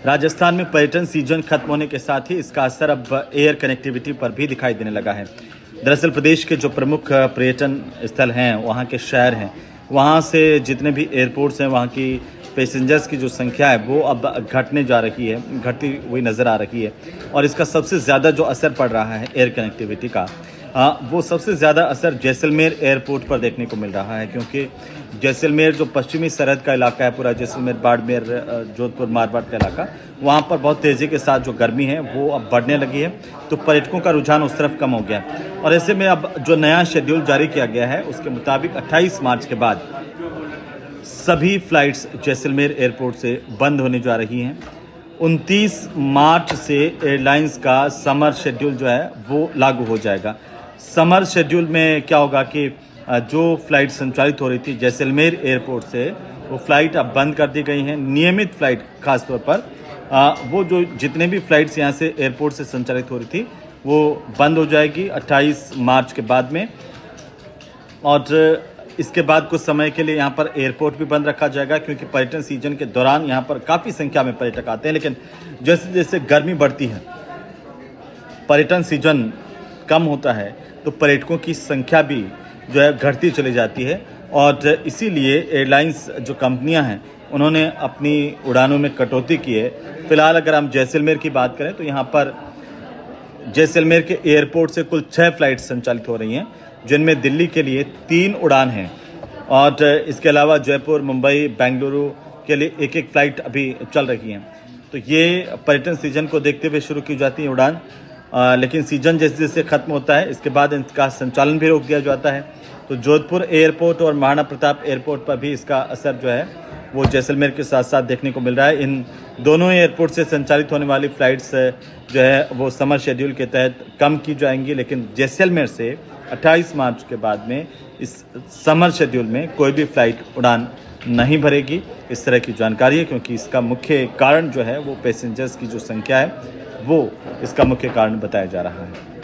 राजस्थान में पर्यटन सीजन खत्म होने के साथ ही इसका असर अब एयर कनेक्टिविटी पर भी दिखाई देने लगा है। दरअसल प्रदेश के जो प्रमुख पर्यटन स्थल हैं, वहाँ के शहर हैं, वहाँ से जितने भी एयरपोर्ट्स हैं, वहाँ की पैसेंजर्स की जो संख्या है वो अब घटने जा रही है, घटती हुई नज़र आ रही है। और इसका सबसे ज़्यादा जो असर पड़ रहा है एयर कनेक्टिविटी का, वो सबसे ज़्यादा असर जैसलमेर एयरपोर्ट पर देखने को मिल रहा है, क्योंकि जैसलमेर जो पश्चिमी सरहद का इलाका है, पूरा जैसलमेर, बाड़मेर, जोधपुर, मारवाड़ का इलाका, वहाँ पर बहुत तेज़ी के साथ जो गर्मी है वो अब बढ़ने लगी है, तो पर्यटकों का रुझान उस तरफ कम हो गया। और ऐसे में अब जो नया शेड्यूल जारी किया गया है उसके मुताबिक 28 मार्च के बाद सभी फ्लाइट्स जैसलमेर एयरपोर्ट से बंद होने जा रही हैं। 29 मार्च से एयरलाइंस का समर शेड्यूल जो है वो लागू हो जाएगा। समर शेड्यूल में क्या होगा कि जो फ्लाइट संचालित हो रही थी जैसलमेर एयरपोर्ट से, वो फ्लाइट अब बंद कर दी गई हैं। नियमित फ्लाइट खासतौर पर वो जो जितने भी फ्लाइट्स यहाँ से एयरपोर्ट से संचालित हो रही थी वो बंद हो जाएगी 28 मार्च के बाद में। और इसके बाद कुछ समय के लिए यहाँ पर एयरपोर्ट भी बंद रखा जाएगा, क्योंकि पर्यटन सीजन के दौरान यहाँ पर काफ़ी संख्या में पर्यटक आते हैं। लेकिन जैसे जैसे गर्मी बढ़ती है, पर्यटन सीजन कम होता है, तो पर्यटकों की संख्या भी जो है घटती चली जाती है। और इसीलिए एयरलाइंस जो कंपनियां हैं उन्होंने अपनी उड़ानों में कटौती की है। फिलहाल अगर हम जैसलमेर की बात करें तो यहाँ पर जैसलमेर के एयरपोर्ट से कुल 6 फ्लाइट संचालित हो रही हैं, जिनमें दिल्ली के लिए 3 उड़ान हैं। और इसके अलावा जयपुर, मुंबई, बेंगलुरु के लिए एक फ्लाइट अभी चल रही हैं। तो ये पर्यटन सीजन को देखते हुए शुरू की जाती है उड़ान। लेकिन सीजन जैसे जैसे ख़त्म होता है इसके बाद इनका संचालन भी रोक दिया जाता है। तो जोधपुर एयरपोर्ट और महाराणा प्रताप एयरपोर्ट पर भी इसका असर जो है वो जैसलमेर के साथ साथ देखने को मिल रहा है। इन दोनों एयरपोर्ट से संचालित होने वाली फ़्लाइट्स जो है वो समर शेड्यूल के तहत कम की जाएंगी, लेकिन जैसलमेर से 28 मार्च के बाद में इस समर शेड्यूल में कोई भी फ़्लाइट उड़ान नहीं भरेगी। इस तरह की जानकारी है, क्योंकि इसका मुख्य कारण जो है वो पैसेंजर्स की जो संख्या है वो इसका मुख्य कारण बताया जा रहा है।